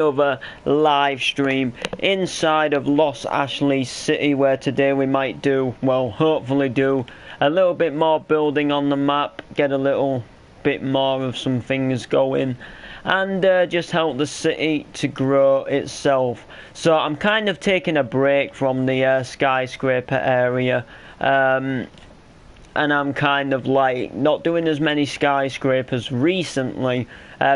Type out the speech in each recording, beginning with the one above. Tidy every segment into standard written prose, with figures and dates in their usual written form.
Another live stream inside of Los Ashlees City, where today we might do, well, hopefully do a little bit more building on the map, get a little bit more of some things going, and just help the city to grow itself. So I'm kind of taking a break from the skyscraper area, and I'm kind of like not doing as many skyscrapers recently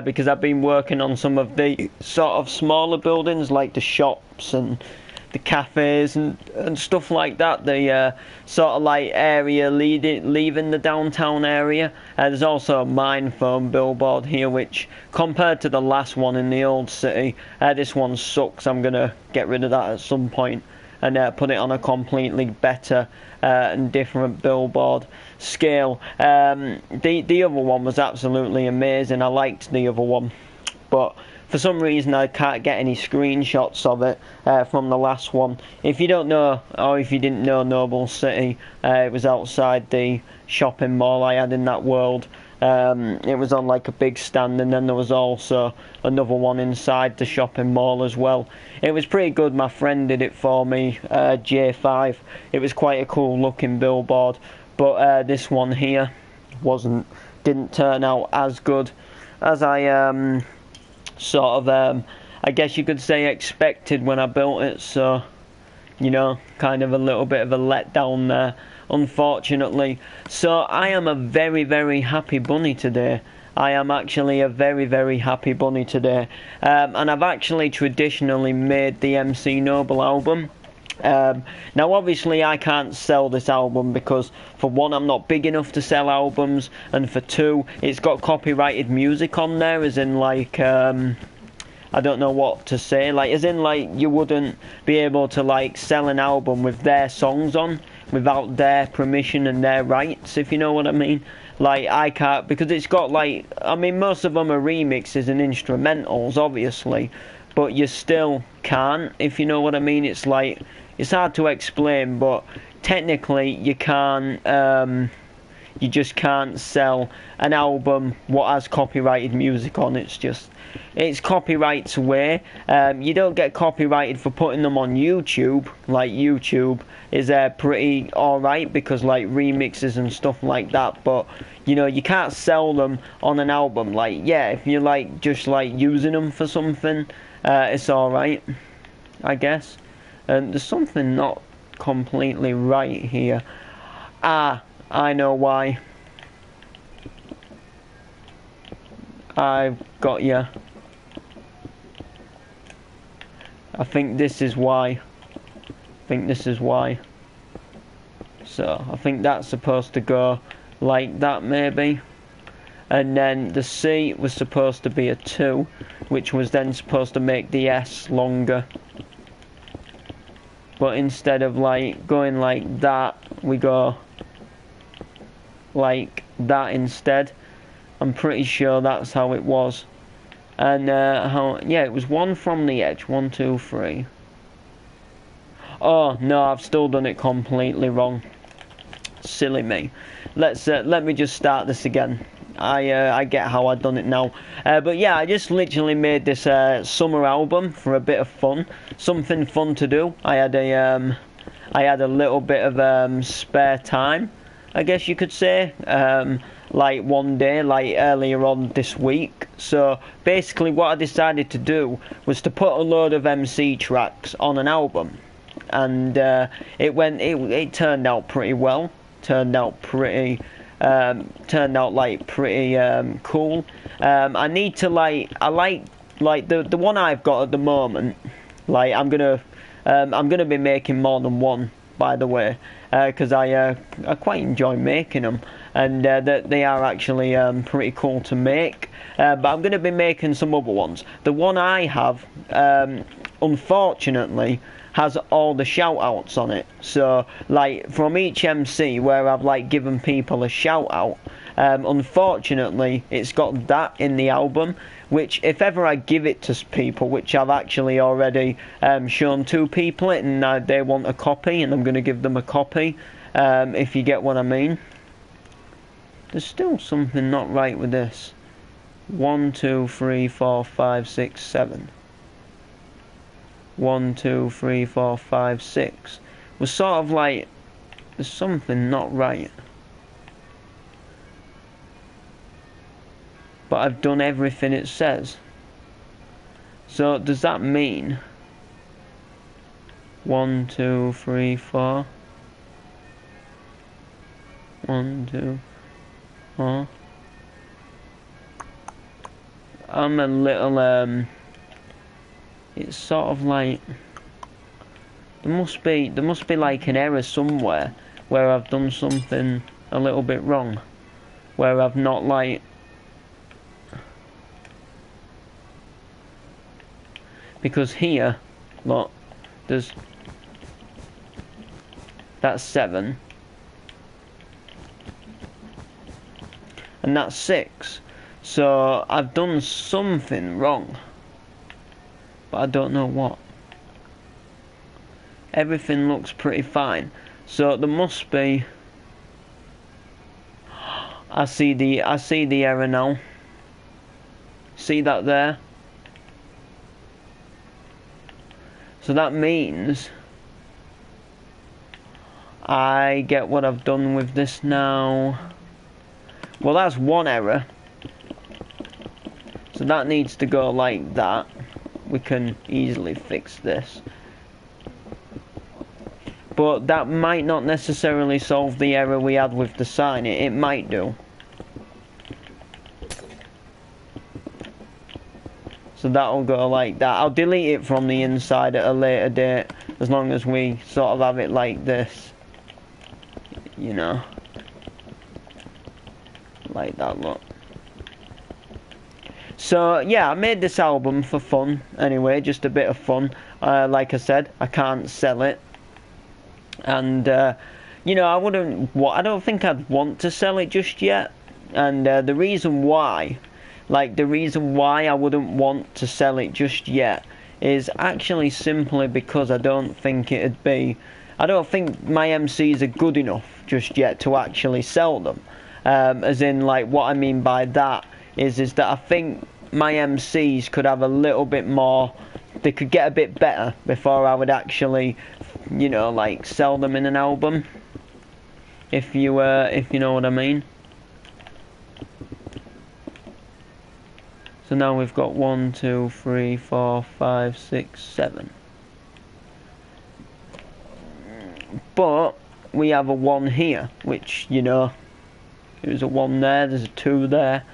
because I've been working on some of the sort of smaller buildings like the shops and the cafes and stuff like that, the sort of like area leaving the downtown area. There's also a mine phone billboard here, which compared to the last one in the old city, this one sucks. I'm going to get rid of that at some point and put it on a completely better and different billboard scale. The other one was absolutely amazing. I liked the other one, but for some reason I can't get any screenshots of it from the last one. If you don't know, or if you didn't know, Noble City, it was outside the shopping mall I had in that world. It was on like a big stand, and then there was also another one inside the shopping mall as well. It was pretty good. My friend did it for me, J5. It was quite a cool looking billboard, but this one here didn't turn out as good as I sort of I guess you could say expected when I built it. So, you know, kind of a little bit of a letdown there, unfortunately. So I am a very, very happy bunny today. I am actually a very, very happy bunny today. And I've actually traditionally made the MC Noble album. Now obviously I can't sell this album because for one, I'm not big enough to sell albums, and for two, it's got copyrighted music on there, as in like I don't know what to say, like as in like you wouldn't be able to like sell an album with their songs on without their permission and their rights, if you know what I mean. Like I can't, because it's got like, I mean most of them are remixes and instrumentals obviously, but you still can't, if you know what I mean. It's like, it's hard to explain, but technically you can't, you just can't sell an album what has copyrighted music on. It's copyrights away. You don't get copyrighted for putting them on YouTube. Like YouTube is pretty alright because like remixes and stuff like that, but you know, you can't sell them on an album. Like, yeah, if you're like just like using them for something, it's alright, I guess. And there's something not completely right here. I know why. I've got you. I think this is why. So I think that's supposed to go like that maybe. And then the C was supposed to be a 2, which was then supposed to make the S longer. But instead of like going like that, we go like that instead. I'm pretty sure that's how it was. And yeah, it was 1 from the edge. 1, 2, 3. Oh no, I've still done it completely wrong. Silly me. Let me just start this again. I get how I've done it now. But yeah, I just literally made this summer album for a bit of fun, something fun to do. I had a little bit of spare time, I guess you could say. Like one day, like earlier on this week. So basically what I decided to do was to put a load of MC tracks on an album, and it turned out pretty well. Turned out pretty cool. I need to I like the one I've got at the moment. Like I'm gonna be making more than one, by the way, because I quite enjoy making them, and they are actually pretty cool to make. But I'm going to be making some other ones. The one I have, unfortunately, has all the shout outs on it. So like from each MC where I've like given people a shout out, unfortunately it's got that in the album, which if ever I give it to people, which I've actually already shown 2 people it, and they want a copy, and I'm going to give them a copy, if you get what I mean. There's still something not right with this. 1, 2, 3, 4, 5, 6, 7. 1, 2, 3, 4, 5, 6 was sort of like there's something not right. But I've done everything it says. So does that mean 1, 2, 3, 4? 1, 2, 4. I'm a little it's sort of like there must be like an error somewhere where I've done something a little bit wrong, where I've not like because here, look, there's that's 7 and that's 6. So I've done something wrong, but I don't know what. Everything looks pretty fine, so there must be. I see the error now. See that there? So that means I get what I've done with this now. Well, that's one error. So that needs to go like that. We can easily fix this. But that might not necessarily solve the error we had with the sign. It might do. So that'll go like that. I'll delete it from the inside at a later date, as long as we sort of have it like this. You know. Like that, look. So yeah, I made this album for fun anyway, just a bit of fun. Like I said, I can't sell it, and you know, I don't think I'd want to sell it just yet. And the reason why I wouldn't want to sell it just yet is actually simply because I don't think my MCs are good enough just yet to actually sell them. As in, like, what I mean by that is that I think my MCs could have a little bit more, they could get a bit better before I would actually, you know, like, sell them in an album, if you know what I mean. So now we've got 1, 2, 3, 4, 5, 6, 7. But we have a 1 here, which, you know, there's a 1 there, there's a 2 there.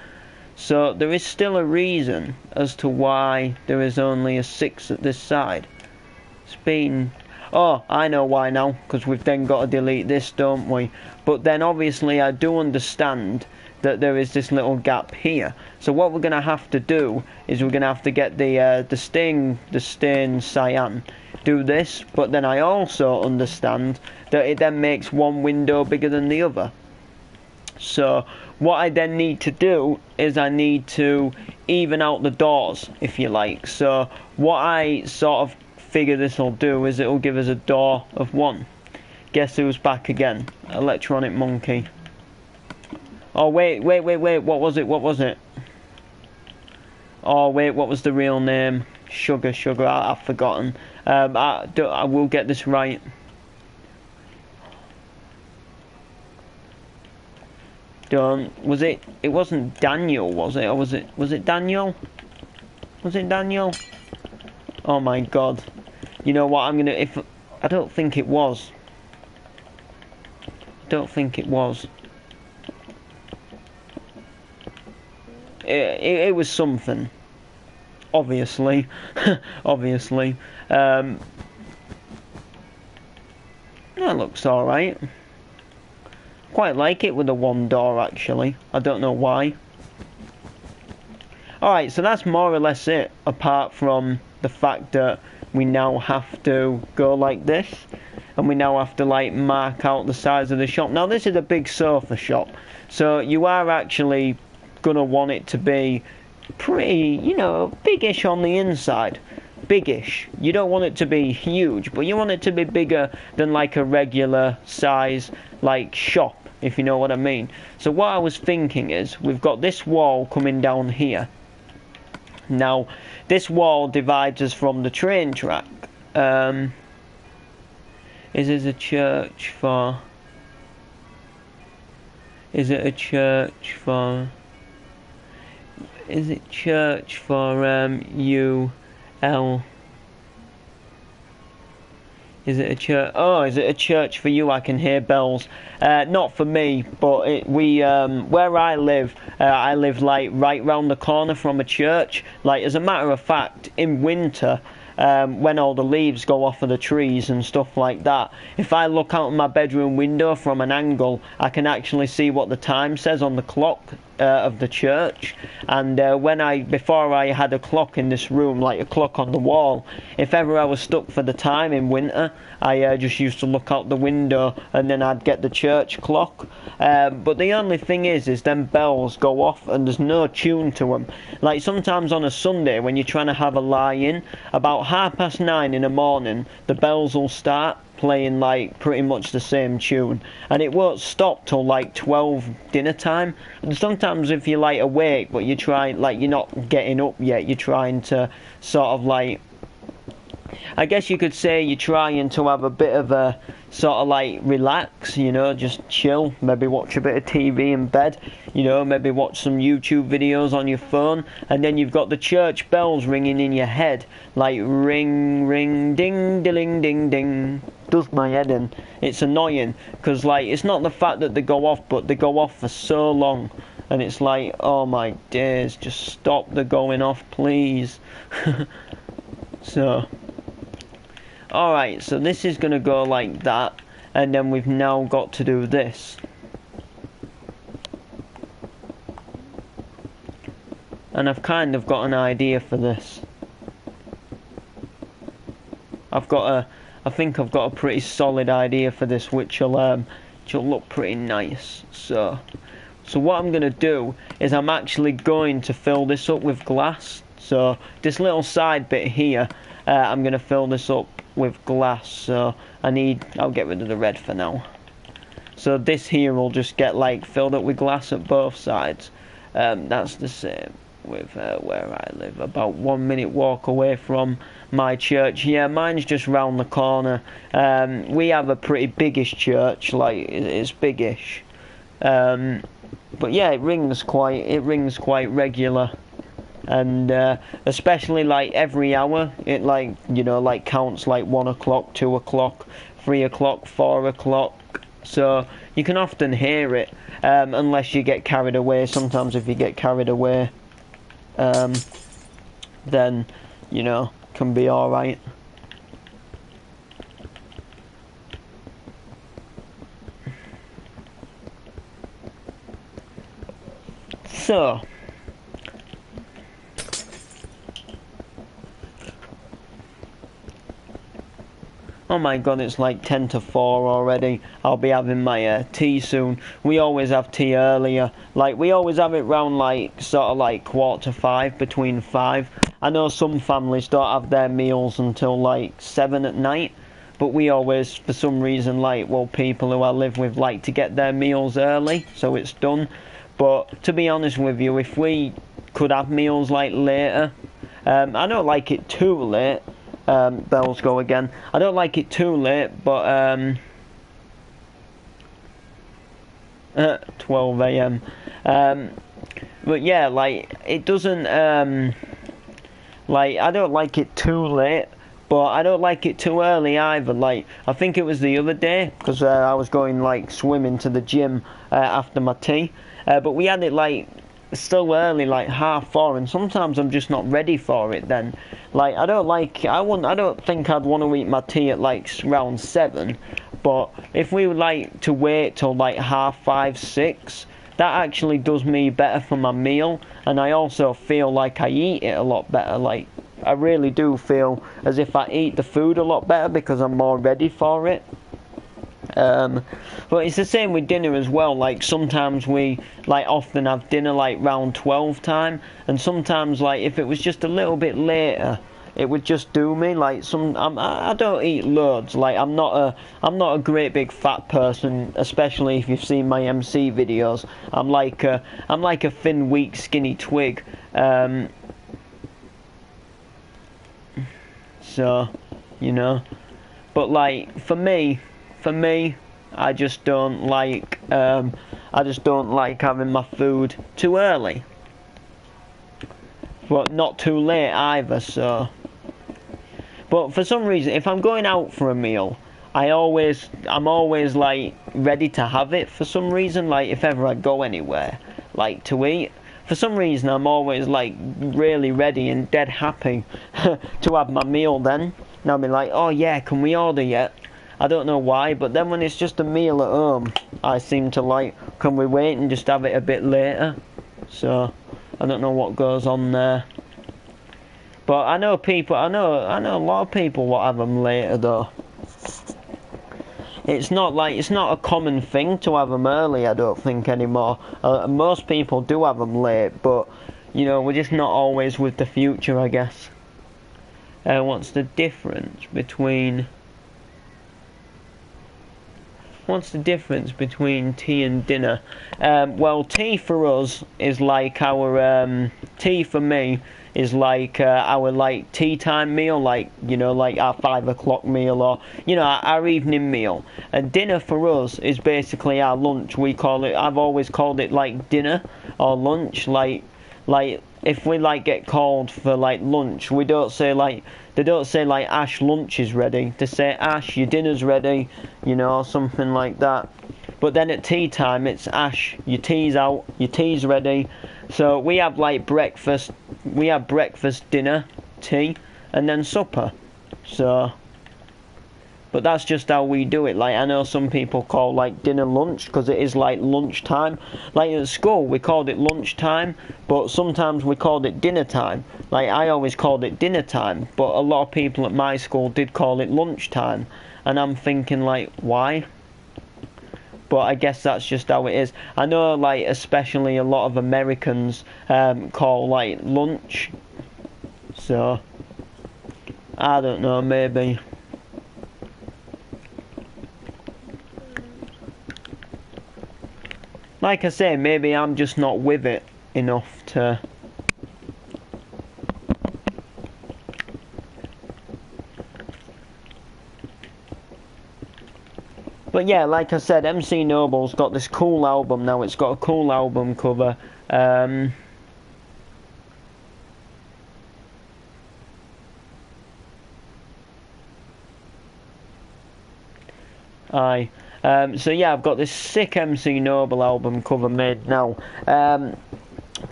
So there is still a reason as to why there is only a 6 at this side. It's been... Oh, I know why now, because we've then got to delete this, don't we? But then obviously I do understand that there is this little gap here. So what we're going to have to do is we're going to have to get the stain cyan, do this, but then I also understand that it then makes one window bigger than the other. So what I then need to do is I need to even out the doors, if you like. So what I sort of figure this will do is it will give us a door of 1. Guess who's back again? Electronic Monkey. Oh wait, what was it? Oh wait, what was the real name? Sugar, I've forgotten. I will get this right. Was it? It wasn't Daniel, was it? Or was it Daniel? Was it Daniel? Oh my god. You know what, I don't think it was. It was something. Obviously. Obviously. That looks alright. Quite like it with the 1 door, actually. I don't know why. Alright, so that's more or less it, apart from the fact that we now have to go like this, and we now have to, like, mark out the size of the shop. Now, this is a big sofa shop, so you are actually gonna want it to be pretty, you know, biggish on the inside. Biggish. You don't want it to be huge, but you want it to be bigger than, like, a regular size, like, shop, if you know what I mean. So what I was thinking is, we've got this wall coming down here. Now, this wall divides us from the train track. Is it a church for? Is it a church for? Is it church for U-L? Is it a church? Oh, is it a church for you? I can hear bells. Not for me, but where I live like right round the corner from a church. Like, as a matter of fact, in winter, when all the leaves go off of the trees and stuff like that, if I look out my bedroom window from an angle, I can actually see what the time says on the clock of the church. And before I had a clock in this room, like a clock on the wall, if ever I was stuck for the time in winter, I just used to look out the window and then I'd get the church clock. But the only thing is them bells go off and there's no tune to them. Like, sometimes on a Sunday when you're trying to have a lie-in, about 9:30 in the morning, the bells will start playing like pretty much the same tune, and it won't stop till like 12 dinner time. And sometimes if you're like awake but you try, like, you're not getting up yet, you're trying to sort of like, I guess you could say you're trying to have a bit of a sort of like relax, you know, just chill, maybe watch a bit of TV in bed, you know, maybe watch some YouTube videos on your phone, and then you've got the church bells ringing in your head, like ring, ring, ding, ding, ding, ding. Does my head in. It's annoying, because like, it's not the fact that they go off, but they go off for so long, and it's like, oh my days, just stop the going off, please. So, alright, so this is going to go like that, and then we've now got to do this. And I've kind of got an idea for this. I think I've got a pretty solid idea for this, which'll look pretty nice. So what I'm going to do is I'm actually going to fill this up with glass. So this little side bit here, I'm going to fill this up with glass. So I'll get rid of the red for now. So this here will just get like filled up with glass at both sides. That's the same with where I live, about 1 minute walk away from my church. Yeah, mine's just round the corner. We have a pretty biggish church, like it's biggish. But yeah, it rings quite regular, and especially like every hour, it like, you know, like counts like 1 o'clock, 2 o'clock, 3 o'clock, 4 o'clock. So you can often hear it, unless you get carried away. Sometimes if you get carried away, then, you know, can be alright. So, oh my god, it's like 10 to 4 already. I'll be having my tea soon. We always have tea earlier. Like, we always have it round like, sort of like 4:45, between 5. I know some families don't have their meals until like 7 at night. But we always, for some reason, like, well, people who I live with like to get their meals early, so it's done. But to be honest with you, if we could have meals like later, I don't like it too late. Bells go again. I don't like it too late, but 12 a.m. But yeah, like, it doesn't, like, I don't like it too late, but I don't like it too early either. Like, I think it was the other day, because I was going like swimming to the gym after my tea, but we had it like still early, like 4:30, and sometimes I'm just not ready for it then. Like, I don't think I'd want to eat my tea at like around 7, but if we would like to wait till like 5:30, 6, that actually does me better for my meal, and I also feel like I eat it a lot better. Like, I really do feel as if I eat the food a lot better because I'm more ready for it. But it's the same with dinner as well. Like, sometimes we like often have dinner like round 12 time, and sometimes like if it was just a little bit later, it would just do me. Like, I don't eat loads. Like, I'm not a great big fat person, especially if you've seen my MC videos. I'm like a thin, weak, skinny twig. So you know. But like for me, I just don't like having my food too early, but not too late either. So, but for some reason, if I'm going out for a meal, I'm always like ready to have it for some reason. Like if ever I go anywhere, like to eat, for some reason I'm always like really ready and dead happy to have my meal then. And I'll be like, oh yeah, can we order yet? I don't know why, but then when it's just a meal at home, I seem to like, can we wait and just have it a bit later? So I don't know what goes on there. But I know a lot of people will have them later though. It's not a common thing to have them early, I don't think anymore. Most people do have them late, but you know, we're just not always with the future, I guess. What's the difference between tea and dinner? Well, tea for us is like tea for me is like our like tea time meal, like, you know, like our 5 o'clock meal, or you know, our evening meal. And dinner for us is basically our lunch. I've always called it like dinner or lunch. Like if we like get called for like lunch, they don't say like Ash, lunch is ready. They say, Ash, your dinner's ready, you know, something like that. But then at tea time, it's Ash, your tea's out, your tea's ready. So we have like breakfast, dinner, tea, and then supper. So, but that's just how we do it. Like, I know some people call like dinner lunch because it is like lunchtime. Like at school we called it lunchtime, but sometimes we called it dinner time. Like I always called it dinner time, but a lot of people at my school did call it lunchtime, and I'm thinking like, why? But I guess that's just how it is. I know like especially a lot of Americans call like lunch. So I don't know, maybe. Like I say, maybe I'm just not with it enough to... But yeah, like I said, MC Noble's got this cool album now. It's got a cool album cover. So yeah, I've got this sick MC Noble album cover made now.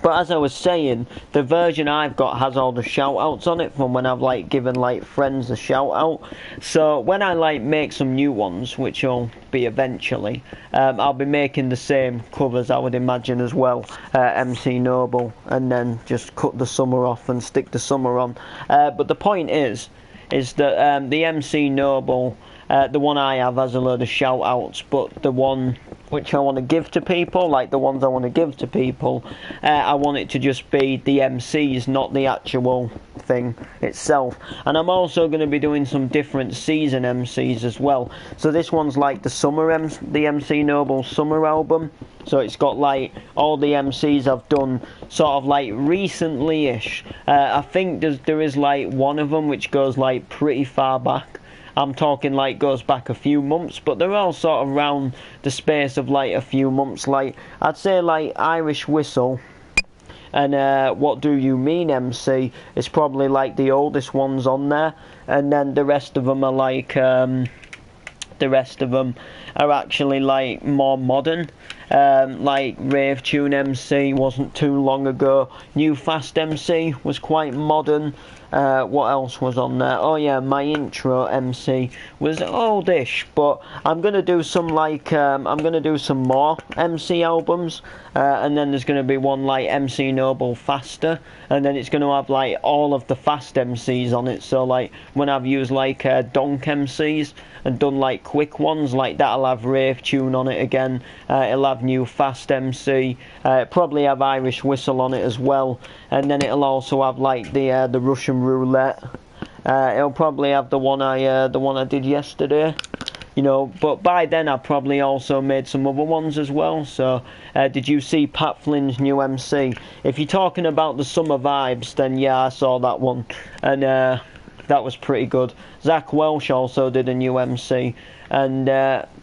But as I was saying, the version I've got has all the shout-outs on it from when I've like given like friends a shout-out. So when I like make some new ones, which will be eventually, I'll be making the same covers, I would imagine, as well, MC Noble, and then just cut the summer off and stick the summer on. But the point is that the MC Noble, the one I have has a load of shout-outs, but the one which I want to give to people, like the ones I want to give to people, I want it to just be the MCs, not the actual thing itself. And I'm also going to be doing some different season MCs as well. So this one's like the MC Noble summer album. So it's got like all the MCs I've done sort of like recently-ish. I think there is like one of them which goes like pretty far back. I'm talking like goes back a few months, but they're all sort of around the space of like a few months. Like I'd say like Irish Whistle and What Do You Mean MC is probably like the oldest ones on there, and then the rest of them are like actually like more modern. Like Rave Tune MC wasn't too long ago. New Fast MC was quite modern. What else was on there? Oh yeah, my intro MC was oldish, but I'm gonna do some like some more MC albums, and then there's gonna be one like MC Noble Faster, and then it's gonna have like all of the fast MCs on it. So like when I've used like donk MCs and done like quick ones like that, I'll have Rave Tune on it again. It'll have New Fast MC, probably have Irish Whistle on it as well, and then it'll also have like the Russian Roulette. It'll probably have the one I did yesterday, you know. But by then I've probably also made some other ones as well. So did you see Pat Flynn's new MC? If you're talking about the summer vibes, then yeah, I saw that one. And that was pretty good. Zach Welsh also did a new MC, and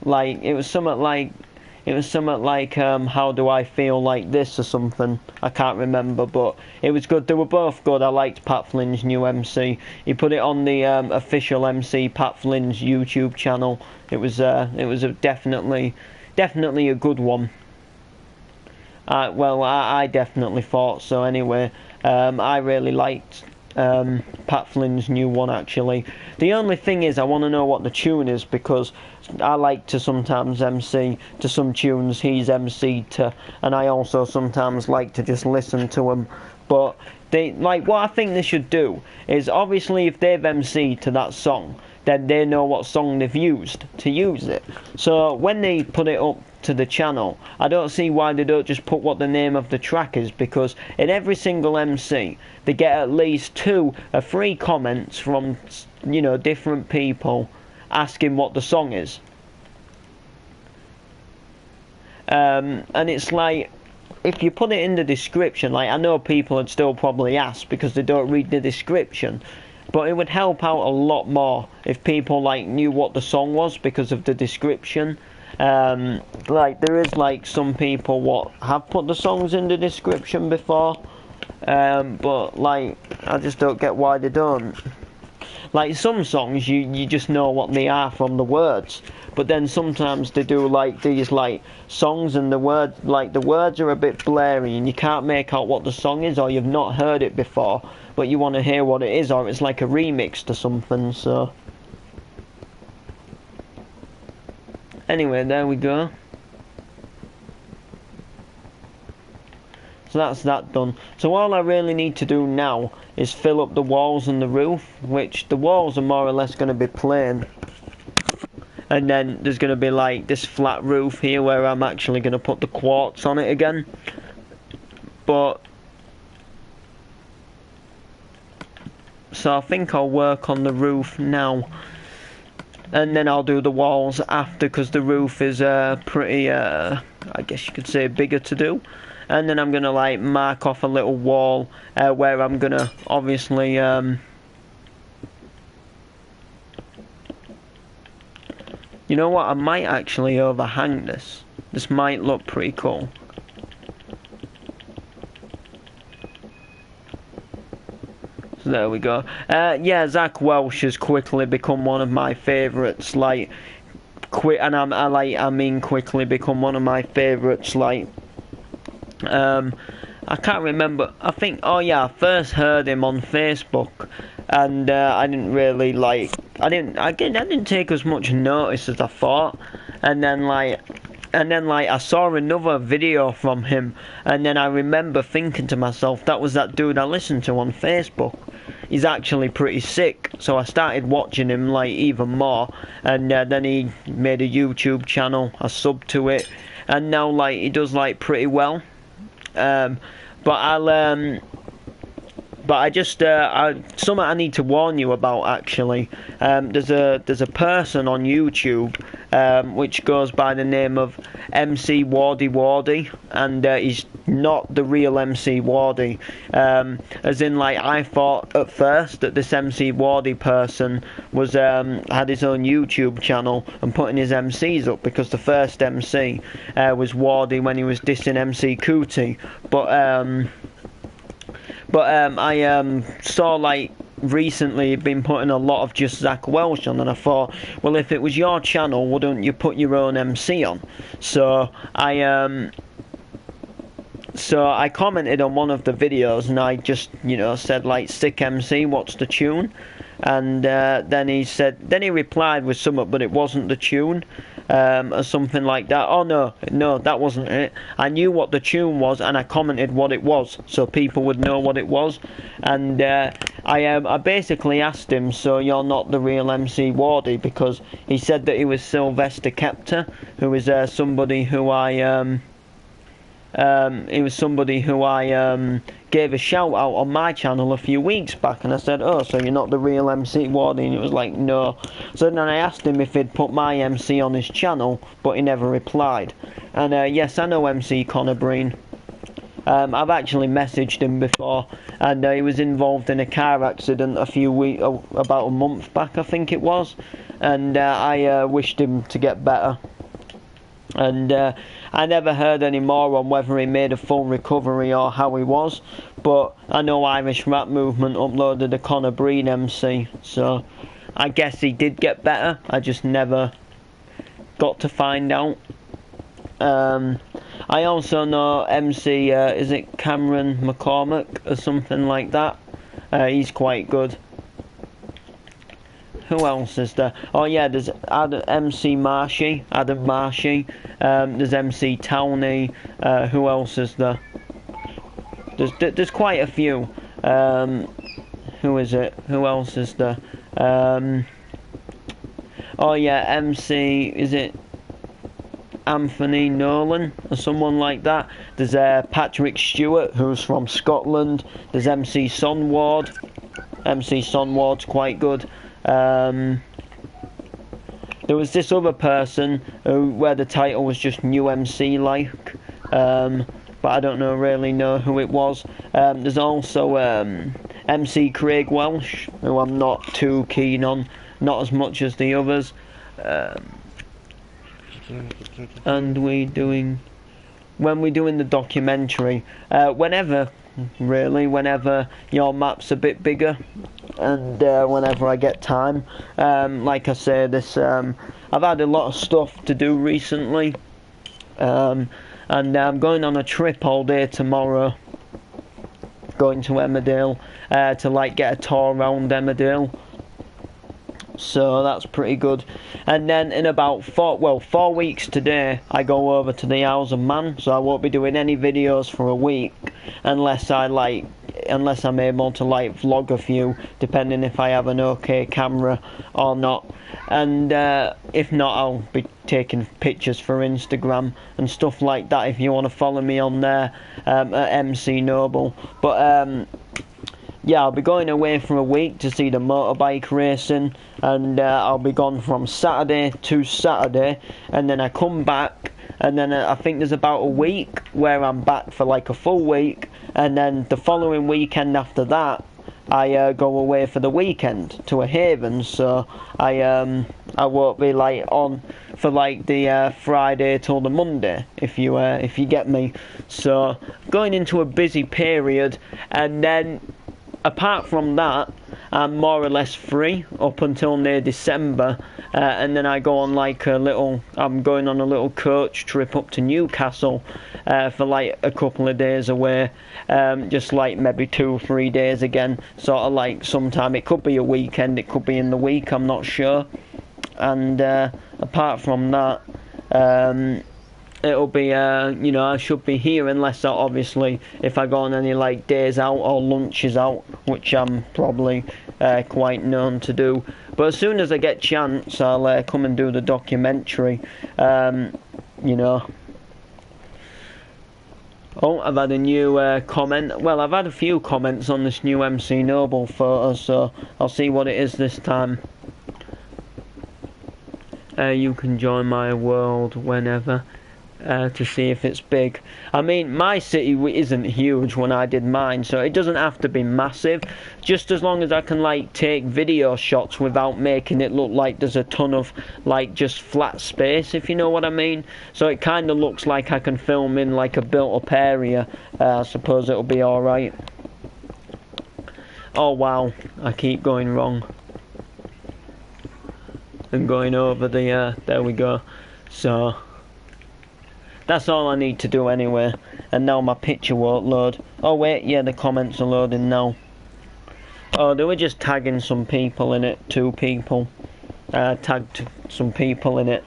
like it was something like how do I feel like this or something. I can't remember, but it was good. They were both good. I liked Pat Flynn's new MC. He put it on the official MC Pat Flynn's YouTube channel. It was definitely a good one. I definitely thought so. Anyway, I really liked Pat Flynn's new one, actually. The only thing is I want to know what the tune is, because I like to sometimes MC to some tunes he's MC'd to, and I also sometimes like to just listen to them. But what I think they should do is, obviously if they've MC'd to that song, then they know what song they've used to use it. So when they put it up to the channel, I don't see why they don't just put what the name of the track is, because in every single MC they get at least 2 or 3 comments from, you know, different people asking what the song is. And it's like, if you put it in the description, like, I know people would still probably ask because they don't read the description, but it would help out a lot more if people like knew what the song was because of the description. Like, there is like some people what have put the songs in the description before, but like, I just don't get why they don't. Like, some songs you just know what they are from the words, but then sometimes they do like these like songs and the words are a bit blurry and you can't make out what the song is, or you've not heard it before but you want to hear what it is, or it's like a remix to something. So anyway, there we go. So that's that done. So all I really need to do now is fill up the walls and the roof, which the walls are more or less going to be plain, and then there's going to be like this flat roof here where I'm actually going to put the quartz on it again. But so I think I'll work on the roof now, and then I'll do the walls after, because the roof is pretty I guess you could say bigger to do. And then I'm gonna like mark off a little wall where I'm gonna obviously you know what, I might actually overhang this. This might look pretty cool. So there we go. Yeah, Zach Welsh has quickly become one of my favourites. Like, I mean quickly become one of my favourites. Like, I can't remember. I think, oh yeah, I first heard him on Facebook, and I didn't really like. I didn't take as much notice as I thought, and then I saw another video from him, and then I remember thinking to myself, that was that dude I listened to on Facebook. He's actually pretty sick. So I started watching him like even more, and then he made a YouTube channel. I subbed to it, and now like he does like pretty well. But I just something I need to warn you about, actually. There's a person on YouTube which goes by the name of MC Wardy Wardy, and he's not the real MC Wardy. As in, like, I thought at first that this MC Wardy person was had his own YouTube channel and putting his MCs up, because the first MC was Wardy when he was dissing MC Cootie, but I saw like recently you've been putting a lot of just Zach Welsh on, and I thought, well, if it was your channel, wouldn't you put your own MC on? So I commented on one of the videos, and I just, you know, said like, sick MC, what's the tune? And then he replied with something, but it wasn't the tune, or something like that. Oh no, that wasn't it. I knew what the tune was, and I commented what it was, so people would know what it was. And I basically asked him, so you're not the real MC Wardy? Because he said that he was Sylvester Kepter, who is somebody who I gave a shout out on my channel a few weeks back, and I said, oh, so you're not the real MC Wardy? And it was like, no. So then I asked him if he'd put my MC on his channel, but he never replied. And yes, I know MC Connor Breen. I've actually messaged him before, and he was involved in a car accident about a month back, I think it was, and I wished him to get better. And I never heard any more on whether he made a full recovery or how he was, but I know Irish Rap Movement uploaded a Conor Breen MC, so I guess he did get better. I just never got to find out. I also know MC, is it Cameron McCormack or something like that? He's quite good. Who else is there? Oh yeah, there's MC Marshy, Adam Marshy. There's MC Towney. Who else is there? There's quite a few. Who is it? Who else is there? Oh yeah, MC, is it Anthony Nolan or someone like that? There's Patrick Stewart, who's from Scotland. There's MC Sonward. MC Sonward's quite good. There was this other person where the title was just New MC but I don't really know who it was. There's also MC Craig Welsh, who I'm not too keen on, not as much as the others. And when we're doing the documentary, whenever your map's a bit bigger, and whenever I get time, like I say, I've had a lot of stuff to do recently, and I'm going on a trip all day tomorrow, going to Emmerdale, to get a tour around Emmerdale. So that's pretty good. And then in about 4 weeks today, I go over to the Isles of Man, so I won't be doing any videos for a week unless I'm able to vlog a few, depending if I have an okay camera or not. And if not, I'll be taking pictures for Instagram and stuff like that if you want to follow me on there, at MC Noble. But yeah, I'll be going away for a week to see the motorbike racing, and I'll be gone from Saturday to Saturday, and then I come back, and then I think there's about a week where I'm back for a full week, and then the following weekend after that, I go away for the weekend to a haven, so I won't be on for the Friday till the Monday, if you get me. So going into a busy period, and then apart from that, I'm more or less free up until near December, and then I go on I'm going on a little coach trip up to Newcastle for a couple of days away, just maybe 2 or 3 days again, sort of sometime. It could be a weekend, it could be in the week, I'm not sure. And apart from that, it'll be, I should be here, unless obviously if I go on any days out or lunches out, which I'm probably quite known to do. But as soon as I get chance, I'll come and do the documentary. Oh, I've had a new comment. Well, I've had a few comments on this new MC Noble photo, so I'll see what it is this time. You can join my world whenever. To see if it's big. I mean, my city isn't huge when I did mine, so it doesn't have to be massive, just as long as I can take video shots without making it look like there's a ton of just flat space, if you know what I mean. So it kind of looks like I can film in a built up area. I suppose it'll be alright. Oh wow, I keep going wrong and going over the there we go. So that's all I need to do anyway, and now my picture won't load. Oh wait, yeah, the comments are loading now. Oh, they were just tagging some people in it, 2 people. Tagged some people in it.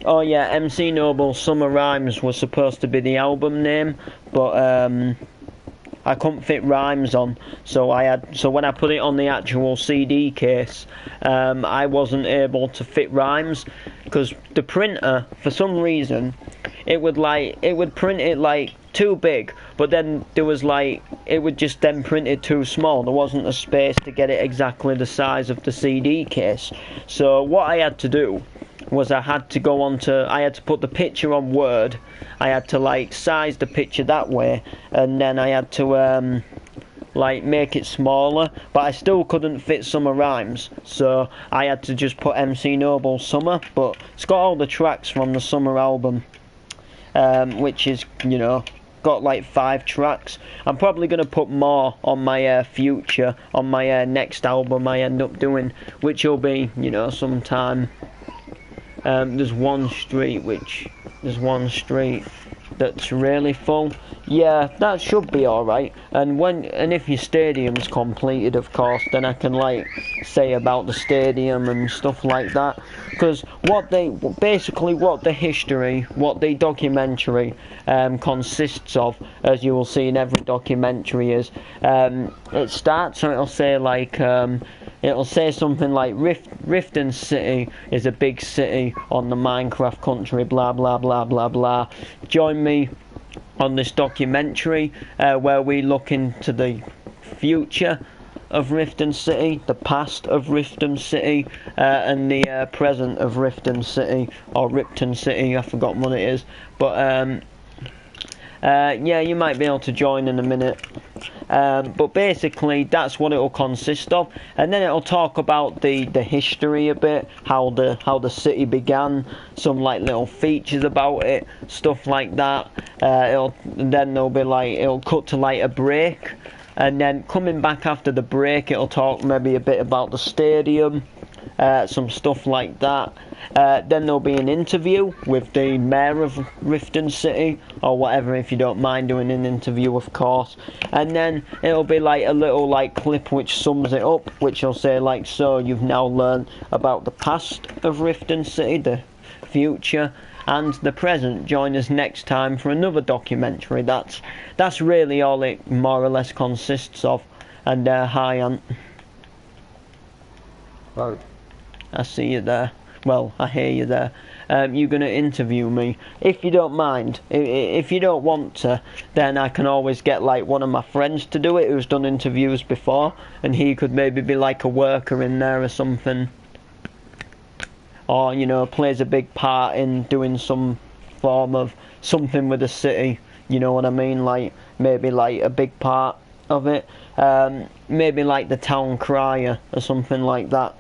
Oh yeah, MC Noble's Summer Rhymes was supposed to be the album name, but I couldn't fit rhymes on, so when I put it on the actual CD case, I wasn't able to fit rhymes, because the printer, for some reason, it would print it like too big, but then there was like, it would just then print it too small. There wasn't a space to get it exactly the size of the CD case. So what I had to do was I had to put the picture on Word. I had to like size the picture that way, and then I had to like make it smaller, but I still couldn't fit Summer Rhymes, so I had to just put MC Noble's Summer. But it's got all the tracks from the Summer album, which is, you know, got like 5 tracks. I'm probably going to put more on my future, on my next album I end up doing, which will be, you know, sometime. There's one street that's really full. Yeah, that should be alright. And if your stadium's completed, of course, then I can like say about the stadium and stuff like that. Because what the documentary consists of, as you will see in every documentary, is it starts, so it'll say like it'll say something like Riften City is a big city on the Minecraft country, blah blah blah blah blah. Join me on this documentary where we look into the future of Riften City, the past of Riften City, and the present of Riften City, or Ripton City, I've forgotten what it is. But yeah, you might be able to join in a minute. But basically that's what it will consist of, and then it'll talk about the history a bit, how the city began, some like little features about it, stuff like that. Then there'll be like, it'll cut to like a break, and then coming back after the break it'll talk maybe a bit about the stadium, some stuff like that. Then there'll be an interview with the mayor of Riften City, or whatever, if you don't mind doing an interview, of course. And then it'll be like a little like clip which sums it up, which will say like, so you've now learned about the past of Riften City, the future, and the present. Join us next time for another documentary. That's really all it more or less consists of. And hi, Ant. Right. I see you there. Well, I hear you there. You're going to interview me. If you don't mind, if you don't want to, then I can always get like one of my friends to do it who's done interviews before, and he could maybe be like a worker in there or something. Or, you know, plays a big part in doing some form of something with the city. You know what I mean? Like, maybe like a big part of it. Maybe like the town crier or something like that.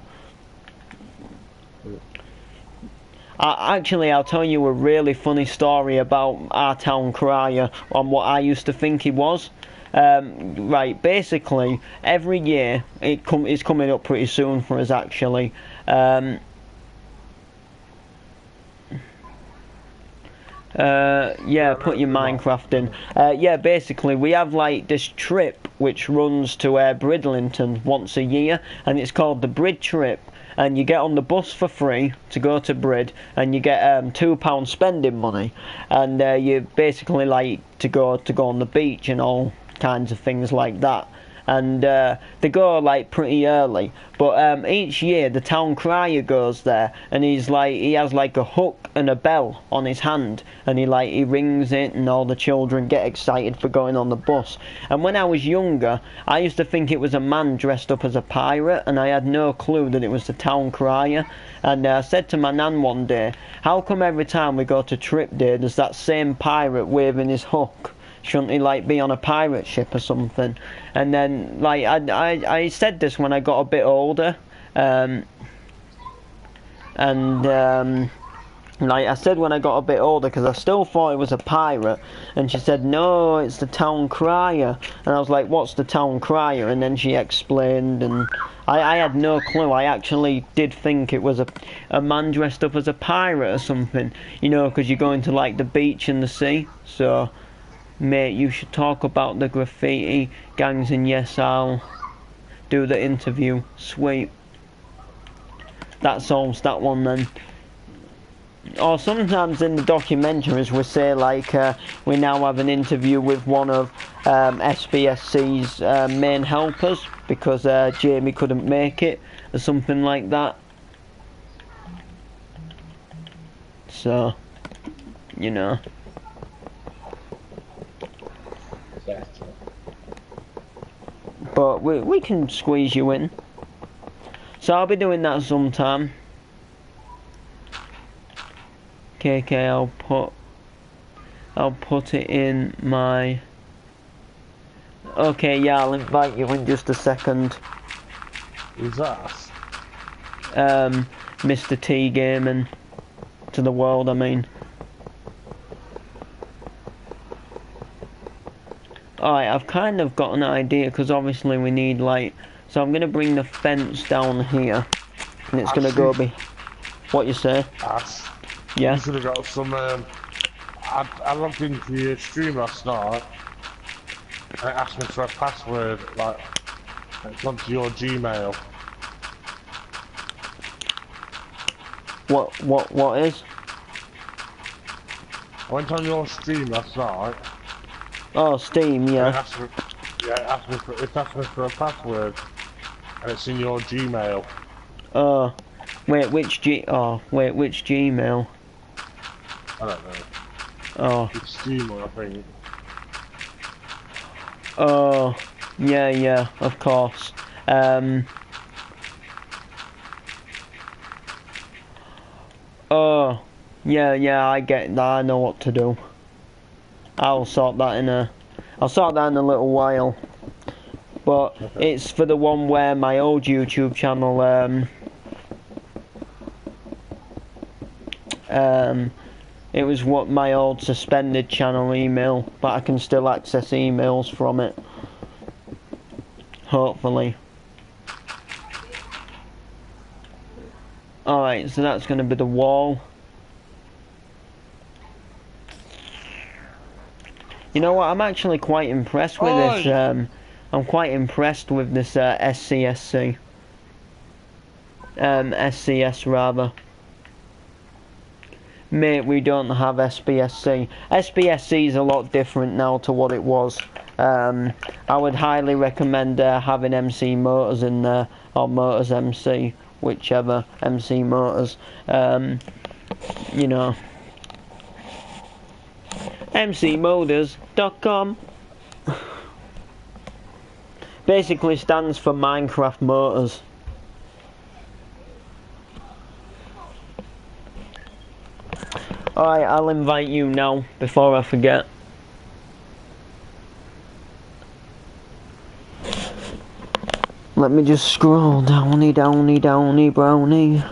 Actually, I'll tell you a really funny story about our town crier on what I used to think he was. Right, basically, every year, it's coming up pretty soon for us actually. Yeah, put your Minecraft in. Yeah, basically, we have like this trip which runs to Bridlington once a year, and it's called the Brid Trip. And you get on the bus for free to go to Brid, and you get £2 spending money, and you basically like to go on the beach and all kinds of things like that. And they go like pretty early, but each year the town crier goes there, and he has like a hook and a bell on his hand, and he rings it, and all the children get excited for going on the bus. And when I was younger, I used to think it was a man dressed up as a pirate, and I had no clue that it was the town crier. And I said to my nan one day, how come every time we go to trip day there's that same pirate waving his hook? Shouldn't he like be on a pirate ship or something? And then like I said this when I got a bit older, like I said when I got a bit older, because I still thought it was a pirate, and she said no, it's the town crier. And I was like, what's the town crier? And then she explained, and I had no clue. I actually did think it was a man dressed up as a pirate or something, you know, because you're going to like the beach and the sea. So mate, you should talk about the graffiti gangs, and yes, I'll do the interview. Sweet. That solves that one then. Or sometimes in the documentaries we say like we now have an interview with one of SBSC's main helpers, because Jamie couldn't make it or something like that. So you know. Exactly. But we can squeeze you in. So I'll be doing that sometime. Okay, I'll put it in my... Okay, yeah, I'll invite you in just a second. Who's that? Mr. T Gaming to the world, I mean. Alright, I've kind of got an idea, because obviously we need like... So I'm going to bring the fence down here, and it's going to go be... What you say? Ash, Yeah? you should have got some, I logged into your stream last night, and it asked me for a password, like, it's gone to your Gmail. What is? I went on your stream last night, Oh, Steam, and yeah. it asked me for a password, and it's in your Gmail. Oh, wait, which Gmail? I don't know. Oh. It's Steam, I think. Oh, yeah, of course. Oh, yeah, I get that. I know what to do. I'll sort that in a little while. But Okay. it's for the one where my old YouTube channel, it was what my old suspended channel email, but I can still access emails from it. Hopefully. Alright, so that's going to be the wall. You know what, I'm actually quite impressed with this, I'm quite impressed with this SCSC. SCS rather. Mate, we don't have SBSC. SBSC is a lot different now to what it was. I would highly recommend having MC Motors in there, or Motors MC, whichever, MC Motors. You know, mcmotors.com basically stands for Minecraft Motors. Alright, I'll invite you now, before I forget. Let me just scroll downy, brownie.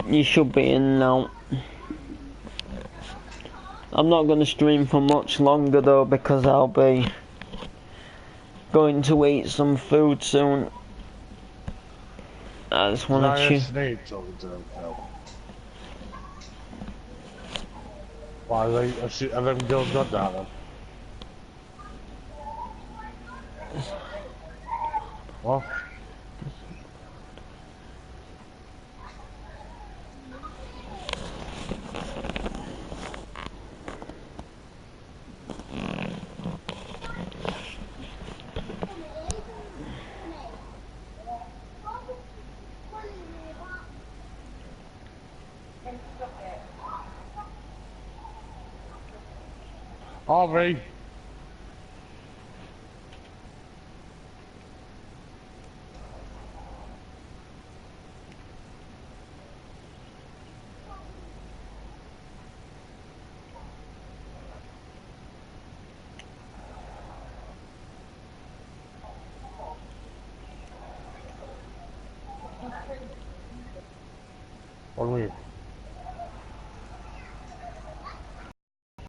You should be in now. I'm not going to stream for much longer though, because I'll be going to eat some food soon. I just want to Why are them girls got down then? What? Harvey! What do we